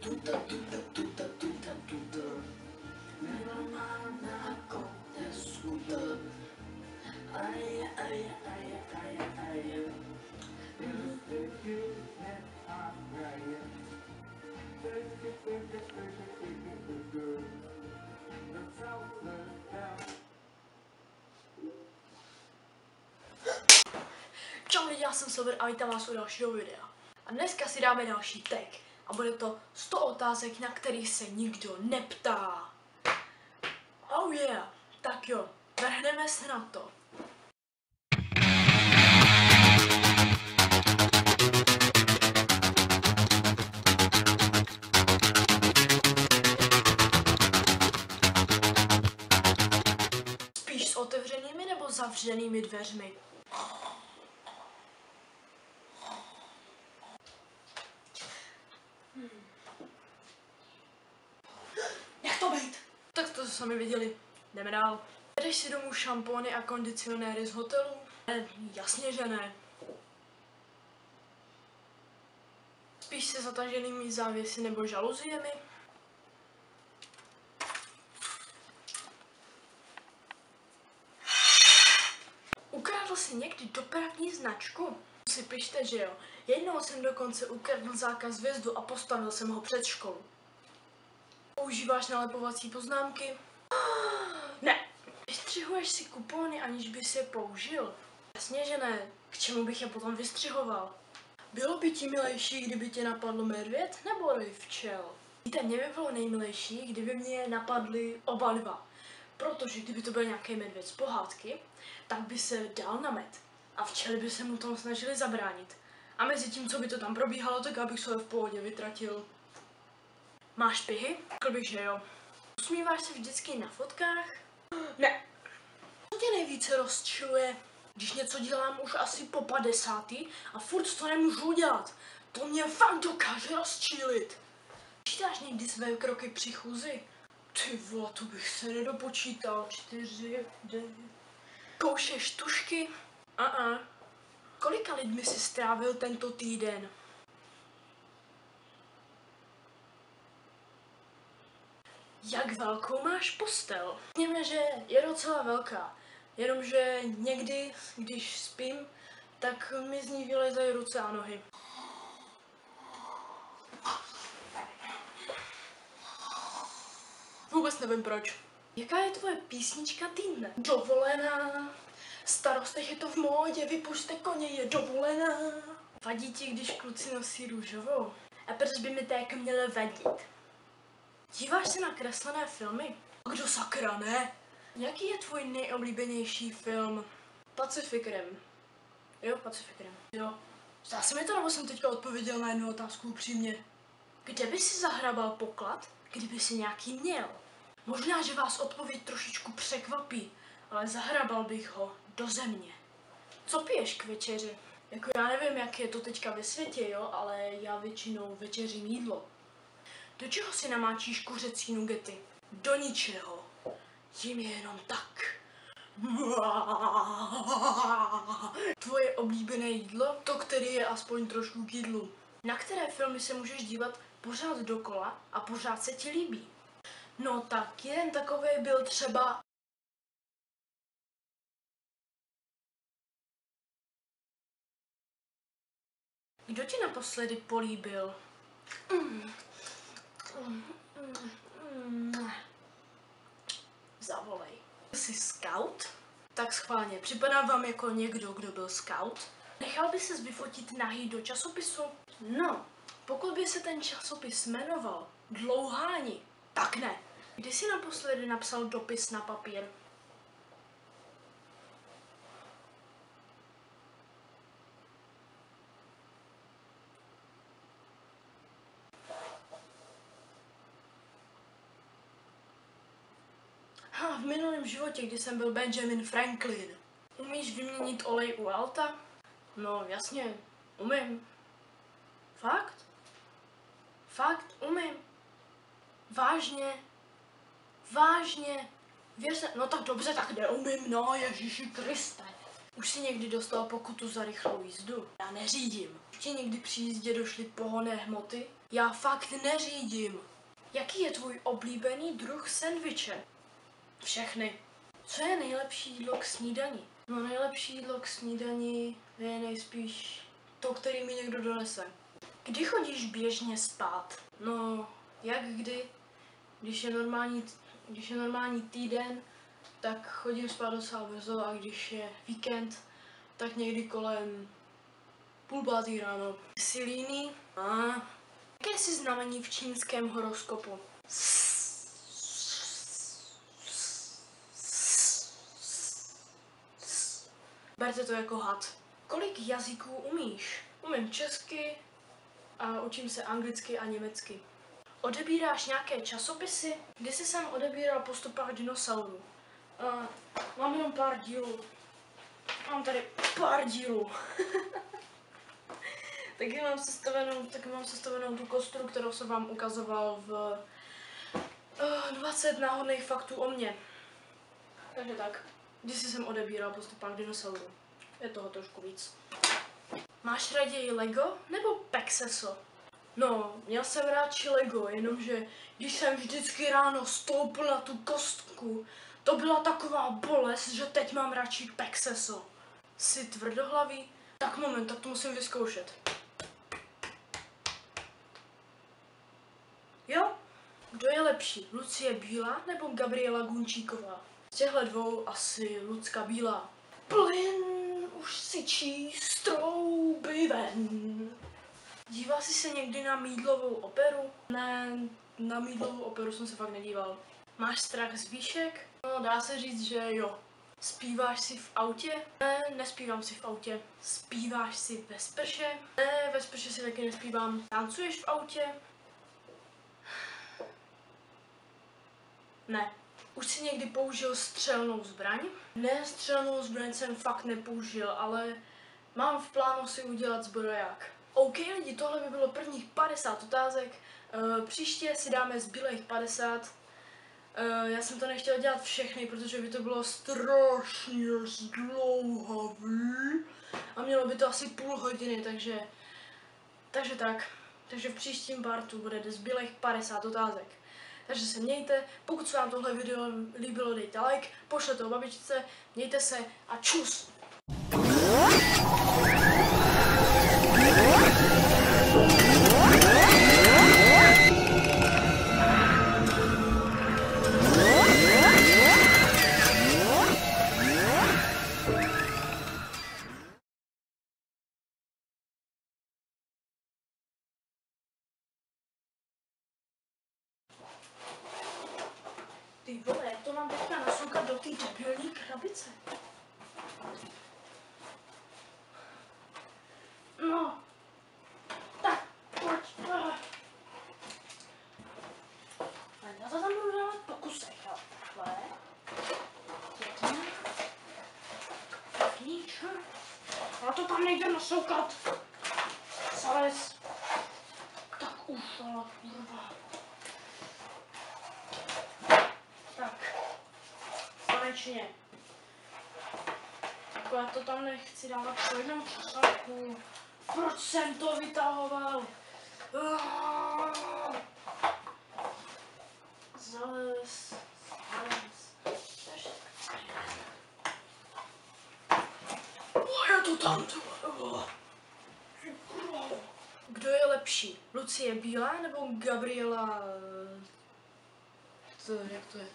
Čau lidi, já jsem Silver a vítám vás u dalšího videa. A dneska si dáme další tag. A bude to 100 otázek, na kterých se nikdo neptá. Oh yeah, tak jo, vrhneme se na to. Spíš s otevřenými nebo zavřenými dveřmi? Jak to být? Tak to sami viděli. Jdeme dál. Jdeš si domů šampóny a kondicionéry z hotelu? Jasně, že ne. Spíš se zataženými závěsy nebo žaluziemi? Ukradl jsi někdy dopravní značku? Si pište, že jo. Jednou jsem dokonce ukradl zákaz vjezdu a postavil jsem ho před školu. Používáš nalepovací poznámky? Ne. Vystřihuješ si kupóny, aniž bys je použil? Jasně, že ne. K čemu bych je potom vystřihoval? Bylo by ti milejší, kdyby tě napadl medvěd nebo roj včel? Víte, mě by bylo nejmilejší, kdyby mě napadly oba dva. Protože kdyby to byl nějaký medvěd z pohádky, tak by se dal na med. A včely by se mu tomu snažili zabránit. A mezi tím, co by to tam probíhalo, tak abych se v pohodě vytratil. Máš pihy? Řekl bych, že jo. Usmíváš se vždycky na fotkách? Ne. Co tě nejvíce rozčiluje? Když něco dělám už asi po 50. a furt to nemůžu udělat. To mě fakt dokáže rozčilit. Počítáš někdy své kroky při chůzi? Ty vole, to bych se nedopočítal. 4, 9. Koušeš tušky? Kolika lidmi jsi strávil tento týden? Jak velkou máš postel? Řekněme, že je docela velká. Jenomže někdy, když spím, tak mi z ní vylezají ruce a nohy. Vůbec nevím proč. Jaká je tvoje písnička týdne? Dovolená. Starostech je to v módě, vypušte koně, je dovolená. Vadí ti, když kluci nosí růžovou? A proč by mi to jako mělo vadit? Díváš se na kreslené filmy? A kdo sakra ne? Jaký je tvůj nejoblíbenější film? Pacific Rim. Jo, Pacific Rim. Jo. Zdá se mi to, nebo jsem teďka odpověděl na jednu otázku upřímně. Kde by si zahrabal poklad, kdyby si nějaký měl? Možná, že vás odpověď trošičku překvapí, ale zahrabal bych ho do země. Co piješ k večeři? Jako já nevím, jak je to teďka ve světě, jo, ale já většinou večeřím jídlo. Do čeho si namáčíš kuřecí nugety? Do ničeho. Jím je jenom tak. Tvoje oblíbené jídlo? To, který je aspoň trošku k jídlu. Na které filmy se můžeš dívat pořád dokola a pořád se ti líbí? No tak jeden takový byl třeba... Kdo ti naposledy políbil? Zavolej. Jsi scout? Tak schválně, připadá vám jako někdo, kdo byl scout? Nechal by ses vyfotit nahý do časopisu? No, pokud by se ten časopis jmenoval Dlouháni, tak ne. Kdy jsi naposledy napsal dopis na papír? V minulém životě, kdy jsem byl Benjamin Franklin. Umíš vyměnit olej u auta? No jasně, umím. Fakt? Fakt, umím. Vážně? Vážně? Věřte, no tak dobře, tak neumím, no Ježíši Kriste. Už si někdy dostal pokutu za rychlou jízdu? Já neřídím. Už ti někdy při jízdě došly pohonné hmoty? Já fakt neřídím. Jaký je tvůj oblíbený druh sendviče? Všechny. Co je nejlepší jídlo k snídani? No nejlepší jídlo k snídani je nejspíš to, který mi někdo donese. Kdy chodíš běžně spát? No, jak kdy? Když je normální týden, tak chodím spát docela brzo, a když je víkend, tak někdy kolem 4:30 ráno. Jsi líný? Jaké jsi znamení v čínském horoskopu? Berte to jako had. Kolik jazyků umíš? Umím česky a učím se anglicky a německy. Odebíráš nějaké časopisy? Kdysi jsem odebíral Po stopách dinosaurů. Mám jenom pár dílů. Mám tady pár dílů. Taky mám sestavenou tu kostru, kterou jsem vám ukazoval v 20 náhodných faktů o mně. Takže tak. Kdysi jsem odebíral Po stopách dinosaurů. Je toho trošku víc. Máš raději Lego nebo Pexeso? No, měl jsem radši Lego, jenomže když jsem vždycky ráno stoupil na tu kostku, to byla taková bolest, že teď mám radši Pexeso. Jsi tvrdohlavý? Tak moment, tak to musím vyzkoušet. Jo? Kdo je lepší, Lucie Bílá nebo Gabriela Gunčíková? Z těchto dvou asi Lucka Bílá. Plyn už syčí strouby ven. Díval jsi se někdy na Mýdlovou operu? Ne, na Mýdlovou operu jsem se fakt nedíval. Máš strach z výšek? No, dá se říct, že jo. Zpíváš si v autě? Ne, nespívám si v autě. Zpíváš si ve sprše? Ne, ve sprše si taky nespívám. Tancuješ v autě? Ne. Už jsi někdy použil střelnou zbraň? Ne, střelnou zbraň jsem fakt nepoužil, ale mám v plánu si udělat zbroják. OK lidi, tohle by bylo prvních 50 otázek. Příště si dáme zbylých 50. Já jsem to nechtěl dělat všechny, protože by to bylo strašně zdlouhavý. A mělo by to asi půl hodiny, takže tak. Takže v příštím partu bude zbylých 50 otázek. Takže se mějte, pokud se vám tohle video líbilo, dejte like, pošlete ho babičce, mějte se a čus! Ty vole, jak to mám teďka nasoukat do té debilní krabice? No. Tak, pojď. Já to tam budu dávat po kusech, jo. Takhle. Pěkně. Pěkníčko. Já to tam nejde nasoukat. Sales. Tak už, ale kurva. Tak, konečně. Jako já to tam nechci dávat po jednom časáku. Proč jsem to vytahoval? Zales. Je to tam, Kdo je lepší? Lucie Bílá nebo Gabriela... Jak to je?